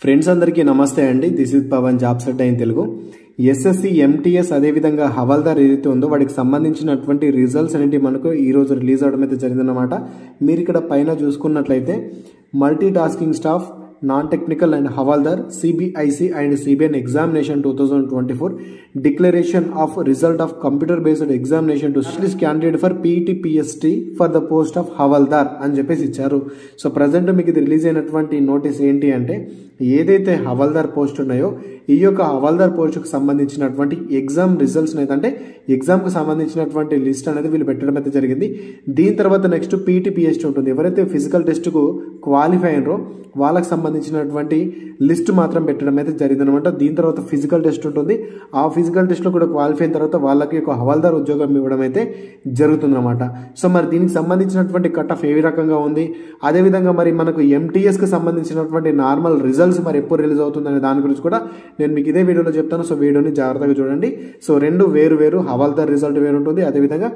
Friends అందరికీ నమస్తే అండి. This is Pavan jobs Adda in Telugu. SSC MTS అదేవిధంగా హవాల్దార్ ఏదైతే ఉందో వాటికి సంబంధించినటువంటి రిజల్ట్స్ అనేవి మనకు ఈ రోజు రిలీజ్ అవడం అయితే జరిగిందన్నమాట. మీరు ఇక్కడ పైన చూసుకున్నట్లయితే multi tasking staff non technical and havaldar CBIC and CBN examination 2024 declaration of result of computer based examination to specialist candidate for PET PST for the post of havaldar అని చెప్పేసి ఇచ్చారు. సో ప్రజెంట్ మీకు ఇది రిలీజ్ అయినటువంటి నోటీస్ ఏంటి అంటే ఏదైతే havildar post ఉన్నాయో ఈ యొక్క హవాల్దార్ పోస్టుకు సంబంధించినటువంటి ఎగ్జామ్ రిజల్ట్స్ అంటే ఎగ్జామ్కి సంబంధించినటువంటి లిస్ట్ అనేది వీళ్ళు పెట్టడం అయితే జరిగింది. దీని తర్వాత నెక్స్ట్ పీఈటీ పిఎస్టీ ఉంటుంది. ఎవరైతే ఫిజికల్ టెస్ట్కు క్వాలిఫై అయినరో వాళ్ళకి సంబంధించినటువంటి లిస్ట్ మాత్రం పెట్టడం అయితే జరిగిందనమాట. దీని తర్వాత ఫిజికల్ టెస్ట్ ఉంటుంది. ఆ ఫిజికల్ టెస్ట్లో కూడా క్వాలిఫై అయిన తర్వాత వాళ్ళకి ఒక హవాల్దార్ ఉద్యోగం ఇవ్వడం అయితే జరుగుతుందన్నమాట. సో మరి దీనికి సంబంధించినటువంటి కట్ ఆఫ్ ఏ రకంగా ఉంది, అదేవిధంగా మరి మనకు ఎంటీఎస్కి సంబంధించినటువంటి నార్మల్ రిజల్ట్స్ మరి ఎప్పుడు రిలీజ్ అవుతుందనే దాని గురించి కూడా నేను మీకు ఇదే వీడియోలో చెప్తాను. సో వీడియోని జాగ్రత్తగా చూడండి. సో రెండు వేరు వేరు, హవాల్దార్ రిజల్ట్ వేరు ఉంటుంది, అదేవిధంగా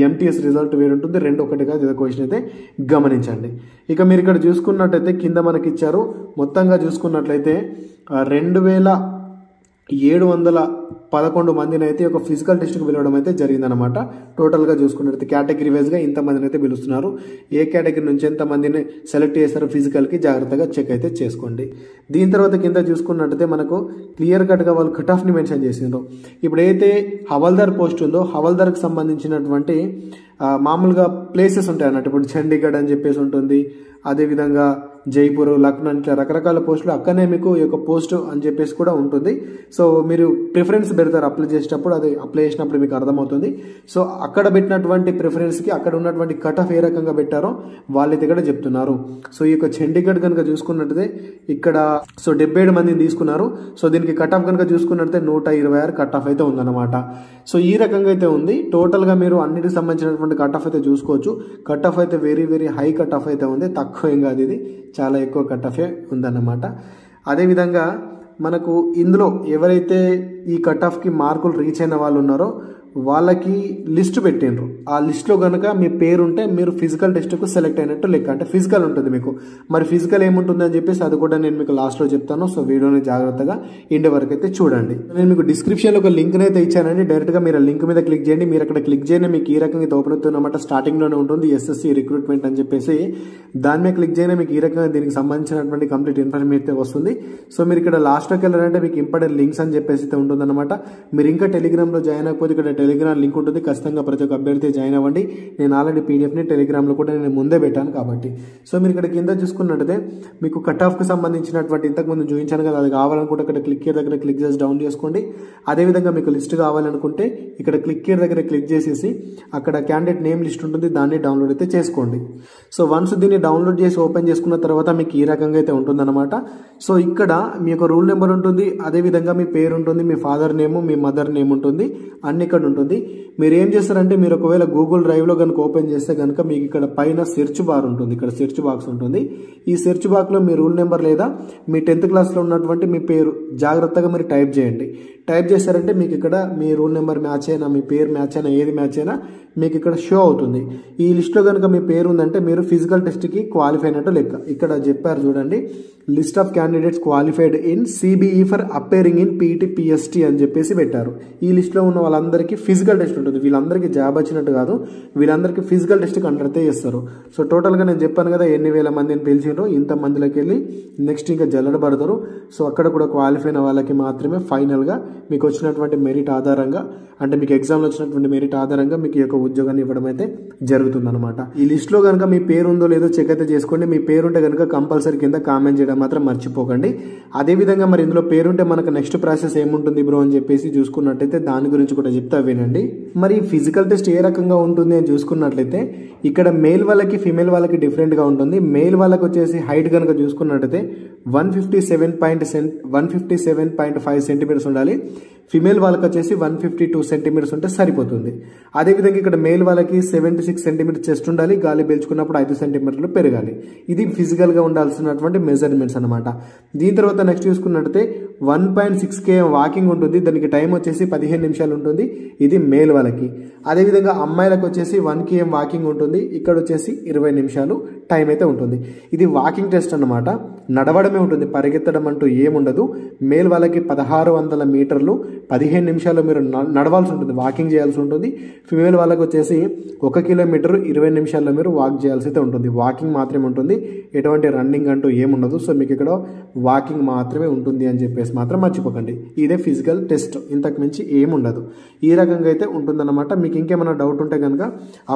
ఎంటీఎస్ రిజల్ట్ వేరు ఉంటుంది. రెండు ఒకటిగా క్వశ్చన్ అయితే గమనించండి. ఇక మీరు ఇక్కడ చూసుకున్నట్టయితే కింద మనకి ఇచ్చారు. మొత్తంగా చూసుకున్నట్లయితే 2711 మందిని అయితే ఒక ఫిజికల్ టెస్ట్కి పిలవడం అయితే జరిగిందనమాట. టోటల్గా చూసుకున్నట్లయితే కేటగిరీ వైజ్గా ఇంతమందిని అయితే పిలుస్తున్నారు. ఏ కేటగిరీ నుంచి ఎంతమందిని సెలెక్ట్ చేశారో ఫిజికల్కి జాగ్రత్తగా చెక్ అయితే చేసుకోండి. దీని తర్వాత కింద చూసుకున్నట్టయితే మనకు క్లియర్ కట్గా వాళ్ళు కట్ ఆఫ్ని మెన్షన్ చేసిండ్రు. ఇప్పుడు ఏదైతే హవాల్దార్ పోస్ట్ ఉందో హవాల్దార్కి సంబంధించినటువంటి మామూలుగా ప్లేసెస్ ఉంటాయి అన్నట్టు. ఇప్పుడు చండీగఢ్ అని చెప్పేసి ఉంటుంది, అదేవిధంగా జైపూర్, లక్నో ఇట్లా రకరకాల పోస్టులు అక్కడనే మీకు ఈ యొక్క పోస్ట్ అని చెప్పేసి కూడా ఉంటుంది. సో మీరు ప్రిఫరెన్స్ పెడతారు అప్లై చేసేటప్పుడు, అది అప్లై చేసినప్పుడు మీకు అర్థమవుతుంది. సో అక్కడ పెట్టినటువంటి ప్రిఫరెన్స్కి అక్కడ ఉన్నటువంటి కట్ ఆఫ్ ఏ రకంగా పెట్టారో వాళ్ళైతే ఇక్కడ చెప్తున్నారు. సో ఈ యొక్క చండీగఢ్ కనుక చూసుకున్నట్టయితే ఇక్కడ 77 మందిని తీసుకున్నారు. సో దీనికి కట్ ఆఫ్ కనుక చూసుకున్నట్టయితే 126 కట్ ఆఫ్ అయితే ఉందన్నమాట. సో ఈ రకంగా అయితే ఉంది. టోటల్గా మీరు అన్నిటికి సంబంధించినటువంటి కట్ ఆఫ్ అయితే చూసుకోవచ్చు. కట్ ఆఫ్ అయితే very very high cut off అయితే ఉంది, తక్కువ ఏం కాదు, ఇది చాలా ఎక్కువ కట్ ఆఫే ఉందన్నమాట. అదేవిధంగా మనకు ఇందులో ఎవరైతే ఈ కట్ ఆఫ్కి మార్కులు రీచ్ అయిన వాళ్ళు ఉన్నారో వాళ్ళకి లిస్ట్ పెట్టిండ్రు. ఆ లిస్ట్లో కనుక మీ పేరు ఉంటే మీరు ఫిజికల్ టెస్ట్కు సెలెక్ట్ అయినట్టు లెక్క. అంటే ఫిజికల్ ఉంటుంది మీకు. మరి ఫిజికల్ ఏముంటుంది అని చెప్పేసి అది కూడా నేను మీకు లాస్ట్లో చెప్తాను. సో వీడియోని జాగ్రత్తగా ఇంటి వరకు అయితే చూడండి. నేను మీకు డిస్క్రిప్షన్లో ఒక లింక్ అయితే ఇచ్చానండి. డైరెక్ట్గా మీరు ఆ లింక్ మీద క్లిక్ చేయండి. మీరు అక్కడ క్లిక్ చేయండి, మీకు ఈ రకంగా అయితే ఓపెన్ అవుతుందన్నమాట. స్టార్టింగ్లోనే ఉంటుంది ఎస్ఎస్సి రిక్రూట్మెంట్ అని చెప్పేసి. దాని మీద క్లిక్ చేయండి, మీకు ఈ రకంగా దీనికి సంబంధించినటువంటి కంప్లీట్ ఇన్ఫర్మేషన్ అయితే వస్తుంది. సో మీరు ఇక్కడ లాస్ట్లోకి వెళ్ళాలంటే మీకు ఇంపార్టెంట్ లింక్స్ అని చెప్పేసి అయితే ఉంటుందన్నమాట. మీరు ఇంకా టెలిగ్రామ్లో జాయిన్ అయిపోతే ఇక్కడ టెలిగ్రామ్ లింక్ ఉంటుంది. ఖచ్చితంగా ప్రతి ఒక్క అభ్యర్థి జాయిన్ అవ్వండి. నేను ఆల్రెడీ పీడిఎఫ్ని టెలిగ్రామ్లో కూడా నేను ముందే పెట్టాను కాబట్టి. సో మీరు ఇక్కడ కింద చూసుకున్నట్టయితే మీకు కట్ ఆఫ్కి సంబంధించినటువంటి ఇంతకుముందు చూపించాను కదా, అది కావాలనుకుంటే ఇక్కడ క్లిక్ హియర్ దగ్గర క్లిక్ చేసి డౌన్ చేసుకోండి. అదేవిధంగా మీకు లిస్ట్ కావాలనుకుంటే ఇక్కడ క్లిక్ హియర్ దగ్గర క్లిక్ చేసేసి అక్కడ క్యాండిడేట్ నేమ్ లిస్ట్ ఉంటుంది, దాన్ని డౌన్లోడ్ అయితే చేసుకోండి. సో వన్స్ దీన్ని డౌన్లోడ్ చేసి ఓపెన్ చేసుకున్న తర్వాత మీకు ఈ రకంగా అయితే ఉంటుందన్నమాట. సో ఇక్కడ మీ యొక్క రూల్ నెంబర్ ఉంటుంది, అదేవిధంగా మీ పేరు ఉంటుంది, మీ ఫాదర్ నేమ్, మీ మదర్ నేమ్ ఉంటుంది, అన్ని ఇక్కడ ఉంటుంది. మీరు ఏం చేస్తారంటే మీరు ఒకవేళ గూగుల్ డ్రైవ్లో కనుక ఓపెన్ చేస్తే కనుక మీకు ఇక్కడ పైన సెర్చ్ బార్ ఉంటుంది, ఇక్కడ సెర్చ్ బాక్స్ ఉంటుంది. ఈ సెర్చ్ బాక్స్లో మీ రూల్ నెంబర్ లేదా మీ 10th క్లాస్లో ఉన్నటువంటి మీ పేరు జాగ్రత్తగా మీరు టైప్ చేయండి. టైప్ చేశారంటే మీకు ఇక్కడ మీ రూల్ నెంబర్ మ్యాచ్ అయినా, మీ పేరు మ్యాచ్ అయినా, ఏది మ్యాచ్ అయినా మీకు ఇక్కడ షో అవుతుంది. ఈ లిస్ట్లో కనుక మీ పేరు ఉందంటే మీరు ఫిజికల్ టెస్ట్కి క్వాలిఫై అయినట్టు లెక్క. ఇక్కడ చెప్పారు చూడండి, list of candidates qualified in CBE for appearing in PET PST అని చెప్పేసి పెట్టారు. ఈ లిస్ట్లో ఉన్న వాళ్ళందరికీ ఫిజికల్ టెస్ట్ ఉంటుంది. వీళ్ళందరికీ జాబ్ వచ్చినట్టు కాదు, వీళ్ళందరికీ ఫిజికల్ టెస్ట్ కండక్ట్ అయితే చేస్తారు. సో టోటల్గా నేను చెప్పాను కదా ఎన్ని వేల మందిని పిలిచిండ్రు, ఇంత మందిలోకి వెళ్ళి నెక్స్ట్ ఇంకా జల్లడ పడతారు. సో అక్కడ కూడా క్వాలిఫై అయిన వాళ్ళకి మాత్రమే ఫైనల్గా మీకు వచ్చినటువంటి మెరిట్ ఆధారంగా, అంటే మీకు ఎగ్జామ్లో వచ్చినటువంటి మెరిట్ ఆధారంగా మీకు ఈ యొక్క ఉద్యోగాన్ని ఇవ్వడం అయితే జరుగుతుందన్నమాట. ఈ లిస్ట్లో కనుక మీ పేరు ఉందో లేదో చెక్ అయితే చేసుకోండి. మీ పేరుంటే కనుక కంపల్సరీ కింద కామెంట్ చేయడం మాత్రం మర్చిపోకండి. అదేవిధంగా మరి ఇందులో పేరుంటే మనకు నెక్స్ట్ ప్రాసెస్ ఏముంటుంది బ్రో అని చెప్పేసి చూసుకున్నట్టయితే దాని గురించి కూడా చెప్తా వినండి. మరి ఫిజికల్ టెస్ట్ ఏ రకంగా ఉంటుంది అని చూసుకున్నట్లయితే ఇక్కడ మేల్ వాళ్ళకి ఫీమేల్ వాళ్ళకి డిఫరెంట్గా ఉంటుంది. మేల్ వాళ్ళకి వచ్చేసి హైట్ కనుక చూసుకున్నట్టయితే 157.5 సెంటీమీటర్స్ ఉండాలి. ఫిమేల్ వాళ్ళకి వచ్చేసి 152 సెంటీమీటర్స్ ఉంటే సరిపోతుంది. అదేవిధంగా ఇక్కడ మేల్ వాళ్ళకి 76 సెంటీమీటర్ చెస్ట్ ఉండాలి, గాలి పీల్చుకున్నప్పుడు 5 సెంటీమీటర్లు పెరగాలి. ఇది ఫిజికల్గా ఉండాల్సినటువంటి మెజర్మెంట్స్ అనమాట. దీని తర్వాత నెక్స్ట్ చూసుకున్నట్టయితే 1.6 km వాకింగ్ ఉంటుంది. దానికి టైం వచ్చేసి 15 నిమిషాలు ఉంటుంది. ఇది మేల్ వాళ్ళకి. అదేవిధంగా అమ్మాయిలకు వచ్చేసి 1 km వాకింగ్ ఉంటుంది. ఇక్కడ వచ్చేసి 20 నిమిషాలు టైం అయితే ఉంటుంది. ఇది వాకింగ్ టెస్ట్ అన్నమాట. నడవడమే ఉంటుంది, పరిగెత్తడం అంటూ ఏముండదు. మేల్ వాళ్ళకి 1600 మీటర్లు 15 నిమిషాలు మీరు నడవాల్సి ఉంటుంది, వాకింగ్ చేయాల్సి ఉంటుంది. ఫిమేల్ వాళ్ళకి వచ్చేసి 1 కిలోమీటర్ 20 నిమిషాల్లో మీరు వాక్ చేయాల్సి అయితే ఉంటుంది. వాకింగ్ మాత్రమే ఉంటుంది, ఎటువంటి రన్నింగ్ అంటూ ఏముండదు. సో మీకు ఇక్కడ వాకింగ్ మాత్రమే ఉంటుంది అని చెప్పేసి మాత్రం మర్చిపోకండి. ఇదే ఫిజికల్ టెస్ట్, ఇంతకు మించి ఏముండదు. ఈ రకంగా అయితే ఉంటుందన్నమాట. మీకు ఇంకేమైనా డౌట్ ఉంటే కనుక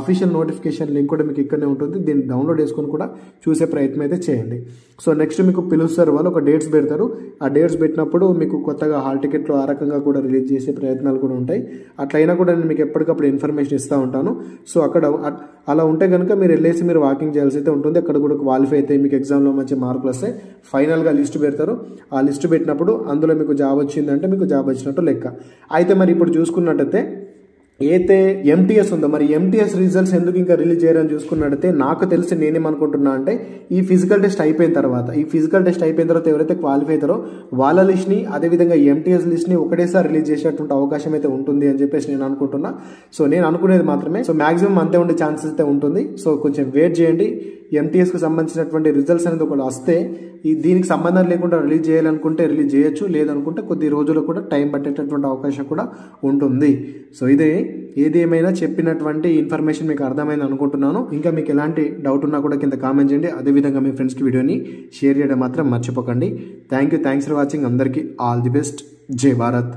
అఫీషియల్ నోటిఫికేషన్ లింక్ కూడా మీకు ఇక్కడనే ఉంటుంది. దీన్ని డౌన్లోడ్ చేసుకొని కూడా చూసే ప్రయత్నం అయితే చేయండి. సో నెక్స్ట్ మీకు పిలుస్తారు, వాళ్ళు ఒక డేట్స్ పెడతారు. ఆ డేట్స్ పెట్టినప్పుడు మీకు కొత్తగా హాల్ టికెట్లు ఆ రకంగా కూడా రిలీజ్ చేసే ప్రయత్నాలు కూడా ఉంటాయి. అట్లయినా కూడా నేను మీకు ఎప్పటికప్పుడు ఇన్ఫర్మేషన్ ఇస్తూ ఉంటాను. సో అక్కడ అలా ఉంటే కనుక మీరు వెళ్ళేసి మీరు వాకింగ్ చేయాల్సి అయితే ఉంటుంది. అక్కడ కూడా క్వాలిఫై అయితే మీకు ఎగ్జామ్లో మంచి మార్కులు వస్తాయి. ఫైనల్గా లిస్ట్ పెడతారు. ఆ లిస్ట్ పెట్టినప్పుడు అందులో మీకు జాబ్ వచ్చిందంటే మీకు జాబ్ వచ్చినట్టు లెక్క. అయితే మరి ఇప్పుడు చూసుకున్నట్టయితే అయితే ఎంటీఎస్ ఉందో, మరి ఎంటీఎస్ రిజల్ట్స్ ఎందుకు ఇంకా రిలీజ్ చేయరని చూసుకున్నట్టయితే నాకు తెలిసి నేనేమనుకుంటున్నా అంటే ఈ ఫిజికల్ టెస్ట్ అయిపోయిన తర్వాత ఎవరైతే క్వాలిఫై అవుతారో వాళ్ళ లిస్ట్ని అదేవిధంగా ఎంటీఎస్ లిస్ట్ని ఒకటేసారి రిలీజ్ చేసేటువంటి అవకాశం అయితే ఉంటుంది అని చెప్పేసి నేను అనుకుంటున్నా. సో నేను అనుకునేది మాత్రమే. సో మాక్సిమం అంతే ఉండే ఛాన్సెస్ అయితే ఉంటుంది. సో కొంచెం వెయిట్ చేయండి. ఎంటీఎస్కి సంబంధించినటువంటి రిజల్ట్స్ అనేది ఒకటి వస్తే దీనికి సంబంధం లేకుండా రిలీజ్ చేయాలనుకుంటే రిలీజ్ చేయొచ్చు, లేదనుకుంటే కొద్ది రోజులు కూడా టైం పట్టేటటువంటి అవకాశం కూడా ఉంటుంది. సో ఏది ఏమైనా చెప్పినటువంటి ఇన్ఫర్మేషన్ మీకు అర్థమైంది అనుకుంటున్నాను. ఇంకా మీకు ఎలాంటి డౌట్ ఉన్నా కూడా కింద కామెంట్ చేయండి. అదేవిధంగా మీ ఫ్రెండ్స్కి వీడియోని షేర్ చేయడం మాత్రం మర్చిపోకండి. Thanks for watching. అందరికీ ఆల్ ది బెస్ట్. జై భారత్.